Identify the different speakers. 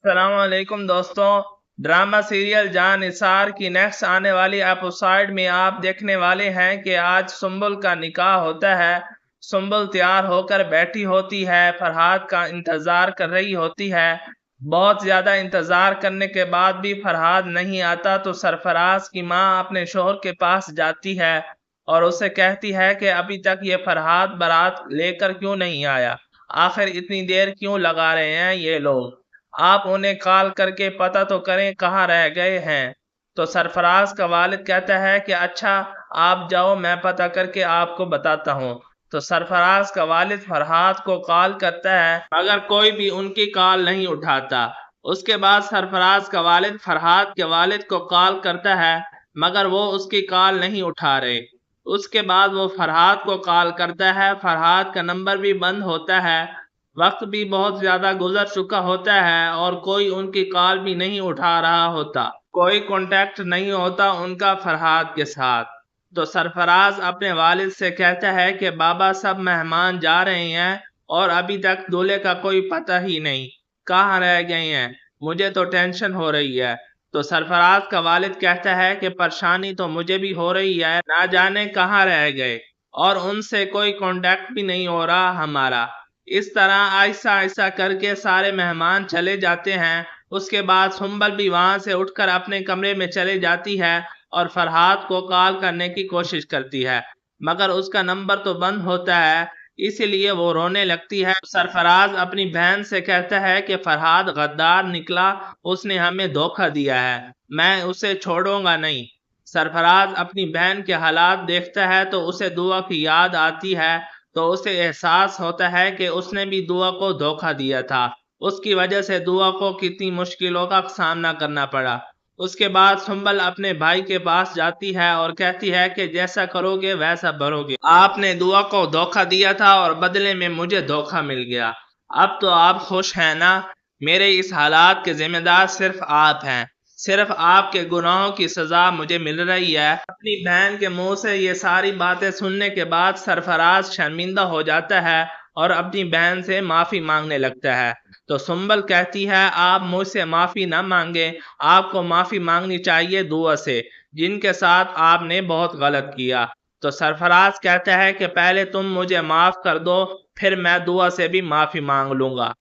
Speaker 1: السلام علیکم دوستوں، ڈرامہ سیریل جان نثار کی نیکسٹ آنے والی ایپیسوڈ میں آپ دیکھنے والے ہیں کہ آج سنبل کا نکاح ہوتا ہے۔ سنبل تیار ہو کر بیٹھی ہوتی ہے، فرحاد کا انتظار کر رہی ہوتی ہے۔ بہت زیادہ انتظار کرنے کے بعد بھی فرحاد نہیں آتا تو سرفراز کی ماں اپنے شوہر کے پاس جاتی ہے اور اسے کہتی ہے کہ ابھی تک یہ فرحاد بارات لے کر کیوں نہیں آیا، آخر اتنی دیر کیوں لگا رہے ہیں یہ لوگ، آپ انہیں کال کر کے پتہ تو کریں کہاں رہ گئے ہیں۔ تو سرفراز کا والد کہتا ہے کہ اچھا آپ جاؤ، میں پتہ کر کے آپ کو بتاتا ہوں۔ تو سرفراز کا والد فرحاد کو کال کرتا ہے مگر کوئی بھی ان کی کال نہیں اٹھاتا۔ اس کے بعد سرفراز کا والد فرحاد کے والد کو کال کرتا ہے مگر وہ اس کی کال نہیں اٹھا رہے۔ اس کے بعد وہ فرحاد کو کال کرتا ہے، فرحاد کا نمبر بھی بند ہوتا ہے۔ وقت بھی بہت زیادہ گزر چکا ہوتا ہے اور کوئی ان کی کال بھی نہیں اٹھا رہا ہوتا، کوئی کانٹیکٹ نہیں ہوتا ان کا فرحاد کے ساتھ۔ تو سرفراز اپنے والد سے کہتا ہے کہ بابا سب مہمان جا رہے ہیں اور ابھی تک دولہے کا کوئی پتہ ہی نہیں، کہاں رہ گئے ہیں، مجھے تو ٹینشن ہو رہی ہے۔ تو سرفراز کا والد کہتا ہے کہ پریشانی تو مجھے بھی ہو رہی ہے، نہ جانے کہاں رہ گئے اور ان سے کوئی کانٹیکٹ بھی نہیں ہو رہا ہمارا۔ اس طرح آہستہ آہستہ کر کے سارے مہمان چلے جاتے ہیں۔ اس کے بعد سنبل بھی وہاں سے اٹھ کر اپنے کمرے میں چلے جاتی ہے اور فرحاد کو کال کرنے کی کوشش کرتی ہے مگر اس کا نمبر تو بند ہوتا ہے، اسی لیے وہ رونے لگتی ہے۔ سرفراز اپنی بہن سے کہتا ہے کہ فرحاد غدار نکلا، اس نے ہمیں دھوکہ دیا ہے، میں اسے چھوڑوں گا نہیں۔ سرفراز اپنی بہن کے حالات دیکھتا ہے تو اسے دعا کی یاد آتی ہے، تو اسے احساس ہوتا ہے کہ اس نے بھی دعا کو دھوکہ دیا تھا، اس کی وجہ سے دعا کو کتنی مشکلوں کا سامنا کرنا پڑا۔ اس کے بعد سنبل اپنے بھائی کے پاس جاتی ہے اور کہتی ہے کہ جیسا کرو گے ویسا بھرو گے، آپ نے دعا کو دھوکہ دیا تھا اور بدلے میں مجھے دھوکہ مل گیا، اب تو آپ خوش ہیں نا؟ میرے اس حالات کے ذمہ دار صرف آپ ہیں، صرف آپ کے گناہوں کی سزا مجھے مل رہی ہے۔ اپنی بہن کے منہ سے یہ ساری باتیں سننے کے بعد سرفراز شرمندہ ہو جاتا ہے اور اپنی بہن سے معافی مانگنے لگتا ہے۔ تو سنبل کہتی ہے آپ مجھ سے معافی نہ مانگیں، آپ کو معافی مانگنی چاہیے دعا سے، جن کے ساتھ آپ نے بہت غلط کیا۔ تو سرفراز کہتا ہے کہ پہلے تم مجھے معاف کر دو، پھر میں دعا سے بھی معافی مانگ لوں گا۔